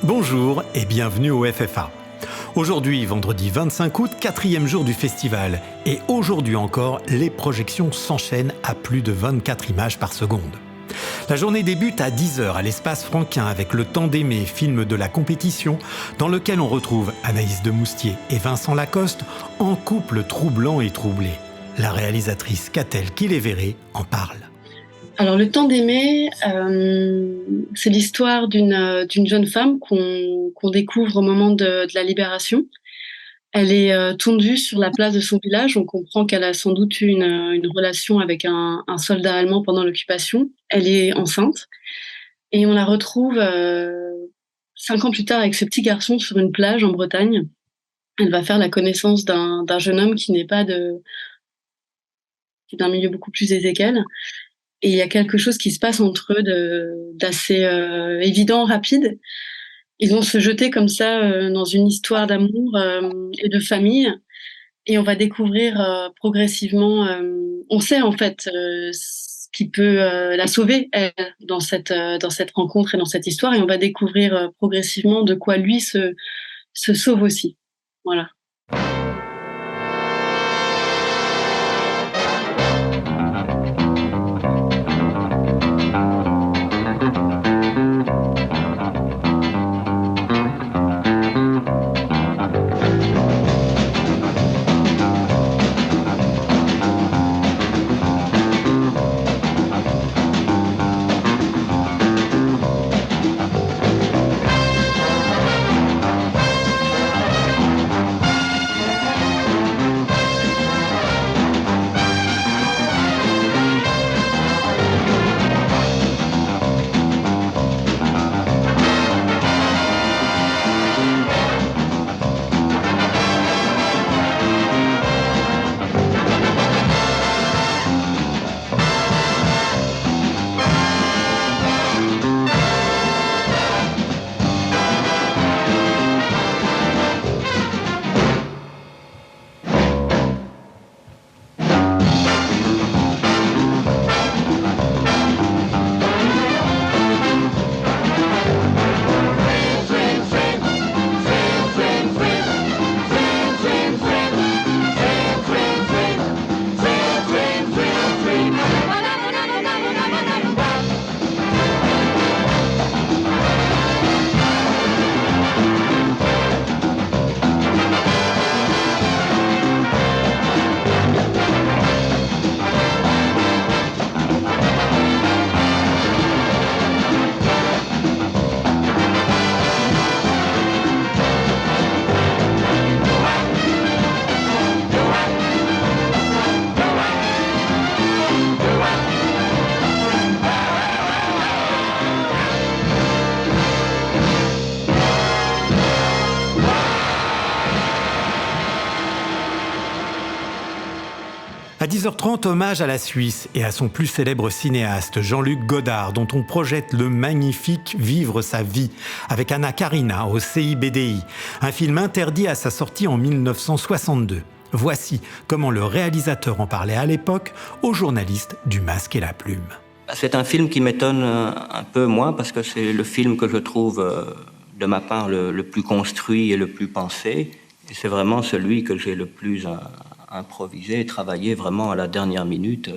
Bonjour et bienvenue au FFA. Aujourd'hui, vendredi 25 août, 4e jour du festival. Et aujourd'hui encore, les projections s'enchaînent à plus de 24 images par seconde. La journée débute à 10h à l'espace Franquin avec Le Temps d'aimer, film de la compétition, dans lequel on retrouve Anaïs Demoustier et Vincent Lacoste en couple troublant et troublé. La réalisatrice Catel Quilleverré en parle. Alors, Le Temps d'aimer, c'est l'histoire d'une jeune femme qu'on découvre au moment de la libération. Elle est tondue sur la place de son village. On comprend qu'elle a sans doute eu une relation avec un soldat allemand pendant l'occupation. Elle est enceinte et on la retrouve 5 ans plus tard avec ce petit garçon sur une plage en Bretagne. Elle va faire la connaissance d'un jeune homme qui est d'un milieu beaucoup plus aisé qu'elle. Et il y a quelque chose qui se passe entre eux d'assez évident, rapide. Ils vont se jeter comme ça dans une histoire d'amour et de famille. Et on va découvrir progressivement. On sait en fait ce qui peut la sauver elle, dans cette rencontre et dans cette histoire. Et on va découvrir progressivement de quoi lui se sauve aussi. Voilà. À 10h30, hommage à la Suisse et à son plus célèbre cinéaste, Jean-Luc Godard, dont on projette le magnifique Vivre sa vie, avec Anna Karina au CIBDI, un film interdit à sa sortie en 1962. Voici comment le réalisateur en parlait à l'époque aux journalistes du Masque et la Plume. C'est un film qui m'étonne un peu, moi, parce que c'est le film que je trouve, de ma part, le plus construit et le plus pensé. Et c'est vraiment celui que j'ai le plus improvisé et travaillé vraiment à la dernière minute.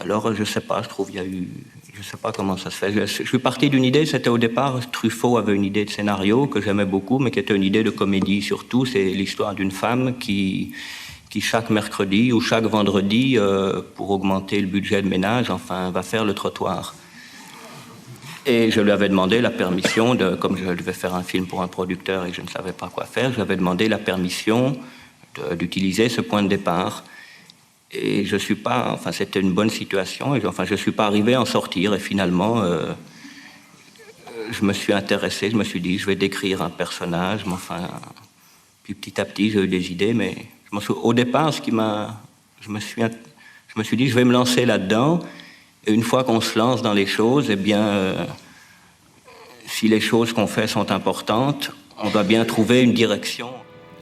Alors, je sais pas, je trouve il y a eu... Je sais pas comment ça se fait. Je suis parti d'une idée, c'était au départ, Truffaut avait une idée de scénario que j'aimais beaucoup, mais qui était une idée de comédie surtout. C'est l'histoire d'une femme qui chaque mercredi ou chaque vendredi, pour augmenter le budget de ménage, enfin, va faire le trottoir. Et je lui avais demandé la permission, comme je devais faire un film pour un producteur et je ne savais pas quoi faire, je lui avais demandé la permission d'utiliser ce point de départ. Et je suis pas, enfin, c'était une bonne situation, et enfin, je suis pas arrivé à en sortir, et finalement, je me suis intéressé, je me suis dit, je vais décrire un personnage, mais enfin, puis petit à petit, j'ai eu des idées, mais au départ, je me suis dit, je vais me lancer là-dedans, et une fois qu'on se lance dans les choses, eh bien, si les choses qu'on fait sont importantes, on doit bien trouver une direction.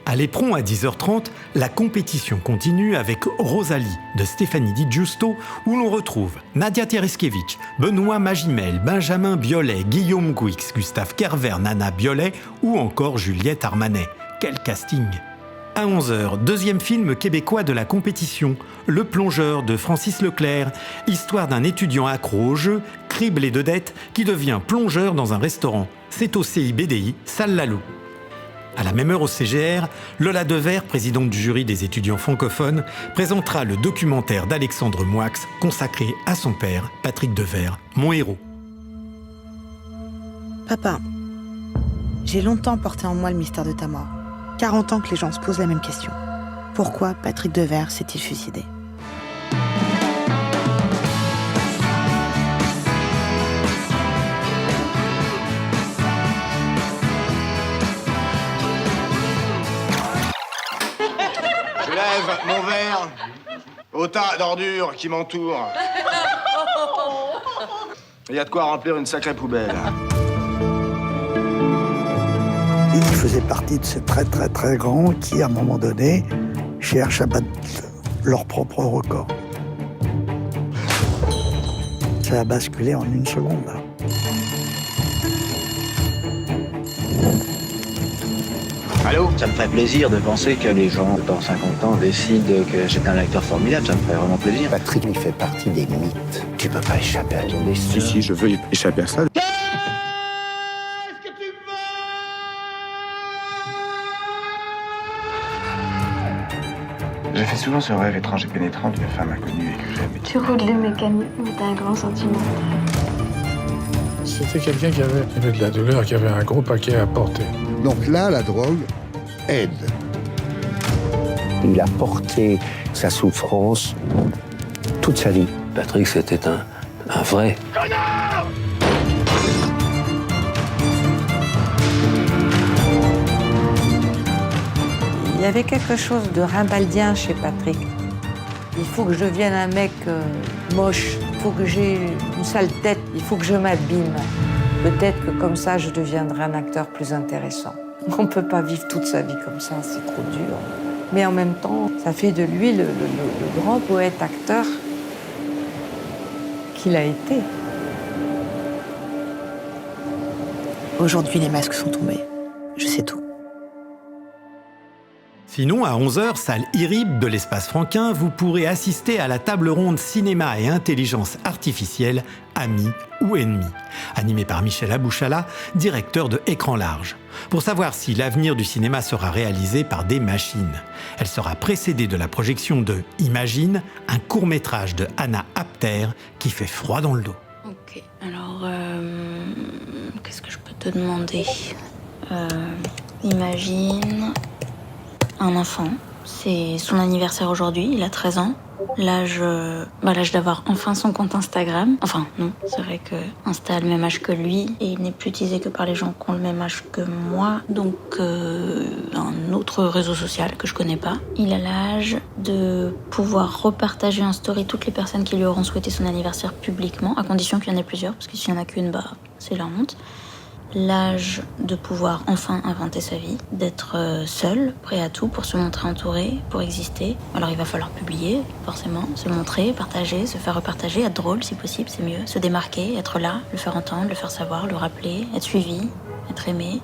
À l'Éperon à 10h30, la compétition continue avec Rosalie de Stéphanie Di Giusto où l'on retrouve Nadia Tereskevich, Benoît Magimel, Benjamin Biolay, Guillaume Gouix, Gustave Kerver, Nana Biolay ou encore Juliette Armanet. Quel casting! À 11h, deuxième film québécois de la compétition, Le Plongeur de Francis Leclerc, histoire d'un étudiant accro au jeu, criblé de dettes, qui devient plongeur dans un restaurant. C'est au CIBDI, Salle Lalou. À la même heure au CGR, Lola Devers, présidente du jury des étudiants francophones, présentera le documentaire d'Alexandre Moix consacré à son père, Patrick Devers, mon héros. Papa, j'ai longtemps porté en moi le mystère de ta mort. 40 ans que les gens se posent la même question. Pourquoi Patrick Devers s'est-il suicidé ? Je lève mon verre au tas d'ordures qui m'entourent. Il y a de quoi remplir une sacrée poubelle. Ils faisaient partie de ces très très très grands qui, à un moment donné, cherchent à battre leur propre record. Ça a basculé en une seconde, là. Allô ? Ça me ferait plaisir de penser que les gens, dans 50 ans, décident que j'étais un acteur formidable. Ça me ferait vraiment plaisir. Patrick, il fait partie des mythes. Tu peux pas échapper à ton destin. Si, je veux échapper à ça. J'ai fait souvent ce rêve étrange et pénétrant d'une femme inconnue et que j'aime. Tu roules les mécaniques, mais t'as un grand sentiment. C'était quelqu'un qui avait de la douleur, qui avait un gros paquet à porter. Donc là, la drogue aide. Il a porté sa souffrance toute sa vie. Patrick, c'était un vrai. Connard ! Il y avait quelque chose de rimbaldien chez Patrick. Il faut que je devienne un mec moche, il faut que j'ai une sale tête, il faut que je m'abîme. Peut-être que comme ça, je deviendrai un acteur plus intéressant. On ne peut pas vivre toute sa vie comme ça, c'est trop dur. Mais en même temps, ça fait de lui le grand poète-acteur qu'il a été. Aujourd'hui, les masques sont tombés. Je sais tout. Sinon, à 11h, salle IRIB de l'Espace Franquin, vous pourrez assister à la table ronde cinéma et intelligence artificielle, amis ou ennemis, animée par Michel Abouchala, directeur de Écran Large. Pour savoir si l'avenir du cinéma sera réalisé par des machines. Elle sera précédée de la projection de Imagine, un court-métrage de Anna Apter qui fait froid dans le dos. Ok, alors, qu'est-ce que je peux te demander ? Imagine un enfant, c'est son anniversaire aujourd'hui, il a 13 ans. L'âge d'avoir enfin son compte Instagram. Enfin, non, c'est vrai que Insta a le même âge que lui et il n'est plus utilisé que par les gens qui ont le même âge que moi. Donc, un autre réseau social que je connais pas. Il a l'âge de pouvoir repartager en story toutes les personnes qui lui auront souhaité son anniversaire publiquement, à condition qu'il y en ait plusieurs, parce que s'il y en a qu'une, c'est la honte. L'âge de pouvoir enfin inventer sa vie, d'être seul, prêt à tout pour se montrer entouré, pour exister. Alors il va falloir publier, forcément, se montrer, partager, se faire repartager, être drôle si possible, c'est mieux. Se démarquer, être là, le faire entendre, le faire savoir, le rappeler, être suivi, être aimé.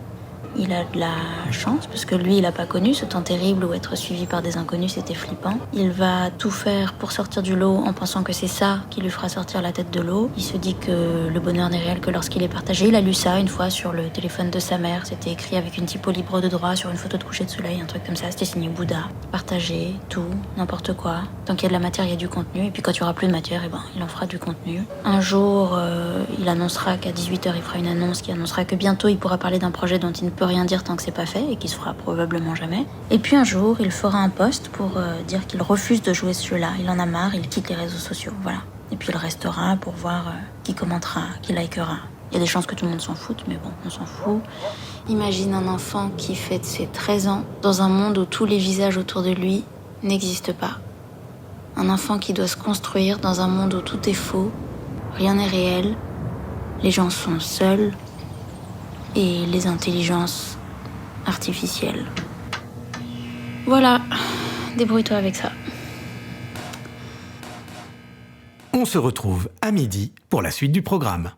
Il a de la chance, parce que lui, il n'a pas connu ce temps terrible où être suivi par des inconnus, c'était flippant. Il va tout faire pour sortir du lot en pensant que c'est ça qui lui fera sortir la tête de l'eau. Il se dit que le bonheur n'est réel que lorsqu'il est partagé. Il a lu ça une fois sur le téléphone de sa mère. C'était écrit avec une typo libre de droit sur une photo de coucher de soleil, un truc comme ça. C'était signé Bouddha. Partager, tout, n'importe quoi. Tant qu'il y a de la matière, il y a du contenu. Et puis quand il n'y aura plus de matière, il en fera du contenu. Un jour, il annoncera qu'à 18h, il fera une annonce qui annoncera que bientôt, il pourra parler d'un projet dont il ne peut rien dire tant que c'est pas fait et qui se fera probablement jamais. Et puis un jour, il fera un post pour dire qu'il refuse de jouer ce jeu-là. Il en a marre, il quitte les réseaux sociaux, voilà. Et puis il restera pour voir qui commentera, qui likera. Il y a des chances que tout le monde s'en foute, mais bon, on s'en fout. Imagine un enfant qui fête ses 13 ans dans un monde où tous les visages autour de lui n'existent pas. Un enfant qui doit se construire dans un monde où tout est faux, rien n'est réel, les gens sont seuls et les intelligences artificielles. Voilà, débrouille-toi avec ça. On se retrouve à midi pour la suite du programme.